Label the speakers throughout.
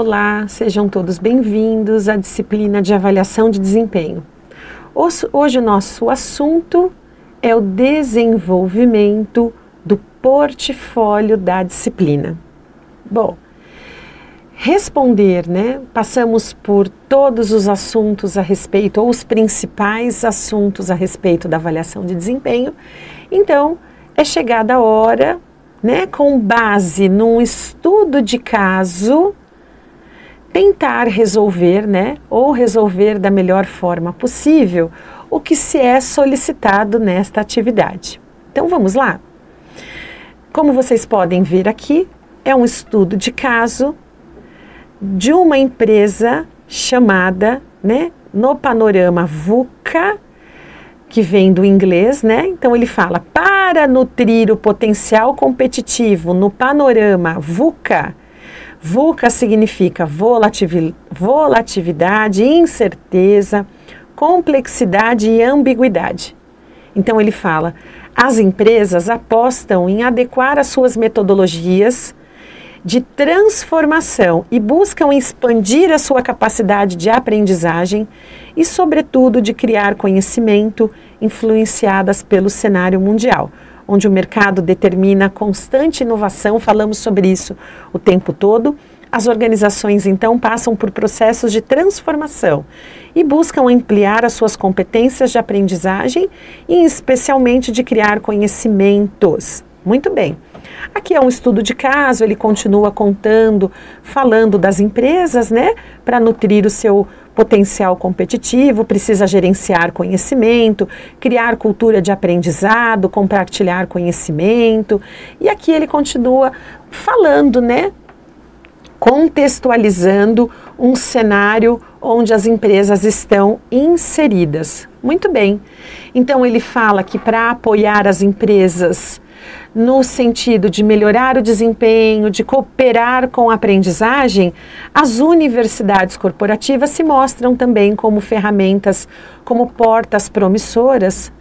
Speaker 1: Olá, sejam todos bem-vindos à disciplina de avaliação de desempenho. Hoje o nosso assunto é o desenvolvimento do portfólio da disciplina. Bom, responder, Passamos por todos os assuntos a respeito, ou os principais assuntos a respeito da avaliação de desempenho. Então, é chegada a hora, com base num estudo de caso, tentar resolver, ou resolver da melhor forma possível o que se é solicitado nesta atividade. Então, vamos lá? Como vocês podem ver aqui, é um estudo de caso de uma empresa chamada, no panorama VUCA, que vem do inglês, Então ele fala, para nutrir o potencial competitivo no panorama VUCA, VUCA significa volatilidade, incerteza, complexidade e ambiguidade. Então ele fala, as empresas apostam em adequar as suas metodologias de transformação e buscam expandir a sua capacidade de aprendizagem e, sobretudo, de criar conhecimento influenciadas pelo cenário mundial, onde o mercado determina constante inovação, falamos sobre isso o tempo todo. As organizações, então, passam por processos de transformação e buscam ampliar as suas competências de aprendizagem e, especialmente, de criar conhecimentos. Muito bem. Aqui é um estudo de caso, ele continua falando das empresas, para nutrir o seu potencial competitivo, precisa gerenciar conhecimento, criar cultura de aprendizado, compartilhar conhecimento. E aqui ele continua falando, contextualizando um cenário onde as empresas estão inseridas. Muito bem. Então ele fala que para apoiar as empresas no sentido de melhorar o desempenho, de cooperar com a aprendizagem, as universidades corporativas se mostram também como ferramentas, como portas promissoras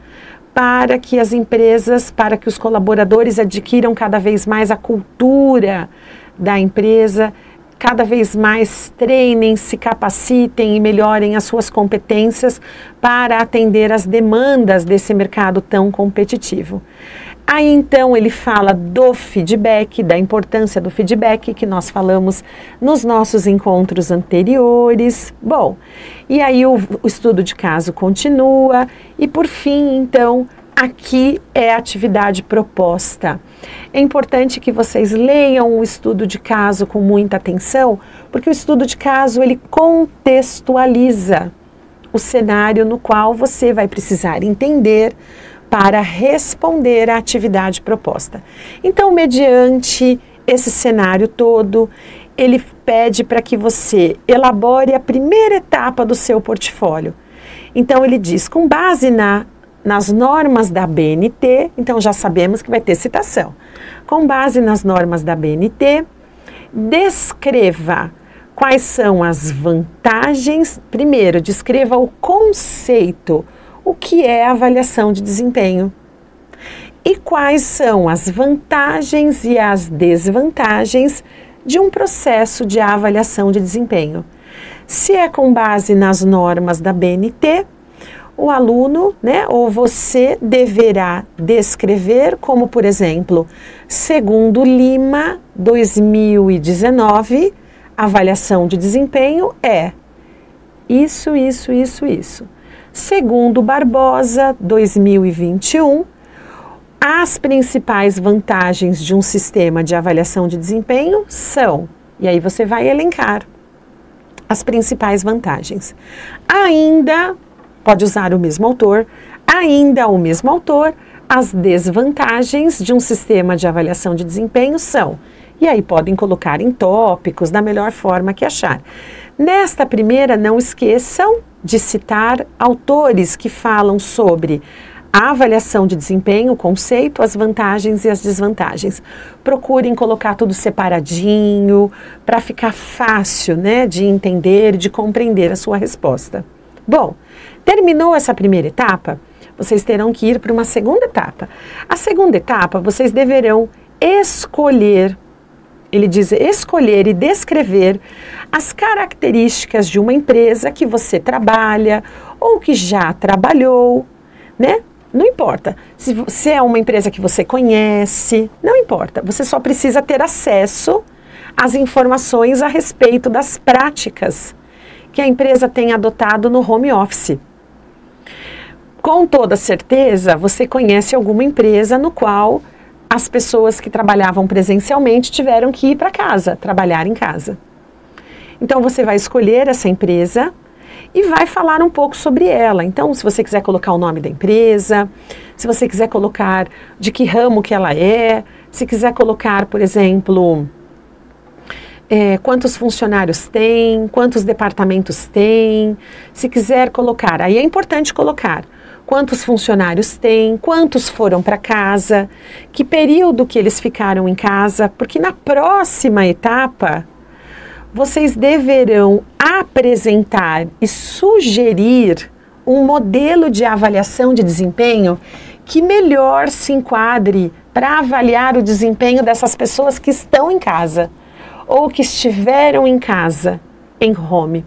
Speaker 1: para que as empresas, para que os colaboradores adquiram cada vez mais a cultura da empresa, cada vez mais treinem, se capacitem e melhorem as suas competências para atender às demandas desse mercado tão competitivo. Aí então ele fala do feedback, da importância do feedback que nós falamos nos nossos encontros anteriores. Bom, e aí o estudo de caso continua e por fim então aqui é a atividade proposta. É importante que vocês leiam o estudo de caso com muita atenção, porque o estudo de caso ele contextualiza o cenário no qual você vai precisar entender para responder à atividade proposta. Então, mediante esse cenário todo, ele pede para que você elabore a primeira etapa do seu portfólio. Então, ele diz, com base nas normas da BNT, então já sabemos que vai ter citação. Com base nas normas da BNT, descreva quais são as vantagens. Primeiro, descreva o conceito, o que é avaliação de desempenho e quais são as vantagens e as desvantagens de um processo de avaliação de desempenho. Se é com base nas normas da BNT, o aluno, ou você deverá descrever como, por exemplo, segundo Lima, 2019, avaliação de desempenho é isso. Segundo Barbosa, 2021, as principais vantagens de um sistema de avaliação de desempenho são, e aí você vai elencar as principais vantagens. Ainda, pode usar o mesmo autor, as desvantagens de um sistema de avaliação de desempenho são, e aí podem colocar em tópicos da melhor forma que achar. Nesta primeira, não esqueçam de citar autores que falam sobre a avaliação de desempenho, o conceito, as vantagens e as desvantagens. Procurem colocar tudo separadinho para ficar fácil, de entender, de compreender a sua resposta. Bom, terminou essa primeira etapa, vocês terão que ir para uma segunda etapa. A segunda etapa, vocês deverão escolher Ele diz escolher e descrever as características de uma empresa que você trabalha ou que já trabalhou, né? Não importa. Se é uma empresa que você conhece, não importa. Você só precisa ter acesso às informações a respeito das práticas que a empresa tem adotado no home office. Com toda certeza, você conhece alguma empresa no qual as pessoas que trabalhavam presencialmente tiveram que ir para casa, trabalhar em casa. Então, você vai escolher essa empresa e vai falar um pouco sobre ela. Então, se você quiser colocar o nome da empresa, se você quiser colocar de que ramo que ela é, se quiser colocar, por exemplo, quantos funcionários tem, quantos departamentos tem, se quiser colocar, aí é importante colocar quantos funcionários tem, quantos foram para casa, que período que eles ficaram em casa, porque na próxima etapa vocês deverão apresentar e sugerir um modelo de avaliação de desempenho que melhor se enquadre para avaliar o desempenho dessas pessoas que estão em casa ou que estiveram em casa, em home.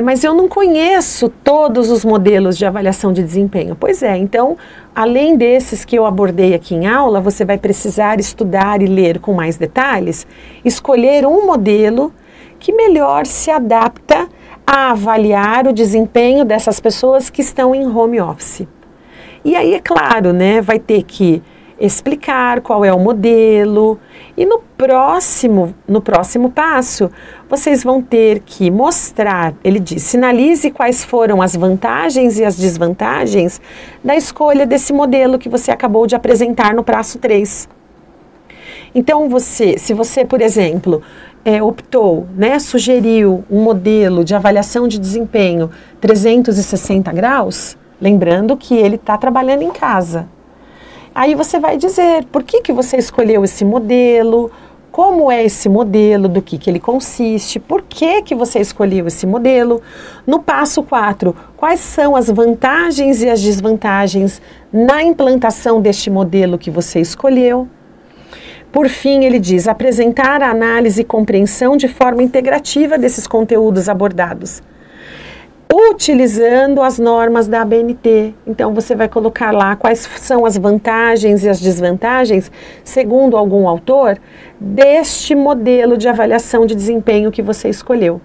Speaker 1: Mas eu não conheço todos os modelos de avaliação de desempenho. Pois é, então, além desses que eu abordei aqui em aula, você vai precisar estudar e ler com mais detalhes, escolher um modelo que melhor se adapta a avaliar o desempenho dessas pessoas que estão em home office. E aí, é claro, né, vai ter que explicar qual é o modelo e no próximo passo vocês vão ter que mostrar, ele diz, sinalize quais foram as vantagens e as desvantagens da escolha desse modelo que você acabou de apresentar no passo 3. Então se você, por exemplo, optou, né, sugeriu um modelo de avaliação de desempenho 360 graus, lembrando que ele está trabalhando em casa. Aí você vai dizer por que você escolheu esse modelo, como é esse modelo, do que ele consiste, por que você escolheu esse modelo. No passo 4, quais são as vantagens e as desvantagens na implantação deste modelo que você escolheu. Por fim, ele diz, apresentar a análise e compreensão de forma integrativa desses conteúdos abordados, utilizando as normas da ABNT. Então, você vai colocar lá quais são as vantagens e as desvantagens, segundo algum autor, deste modelo de avaliação de desempenho que você escolheu.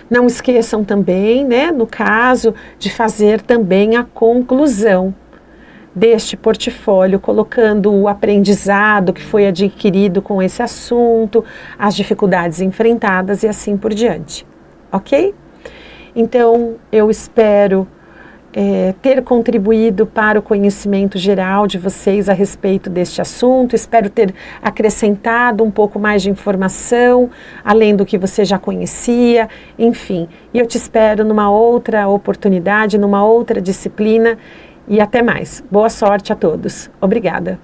Speaker 1: Não esqueçam também, né, no caso, de fazer também a conclusão deste portfólio, colocando o aprendizado que foi adquirido com esse assunto, as dificuldades enfrentadas e assim por diante. Ok? Então, eu espero ter contribuído para o conhecimento geral de vocês a respeito deste assunto, espero ter acrescentado um pouco mais de informação, além do que você já conhecia, enfim. E eu te espero numa outra oportunidade, numa outra disciplina, e até mais. Boa sorte a todos. Obrigada.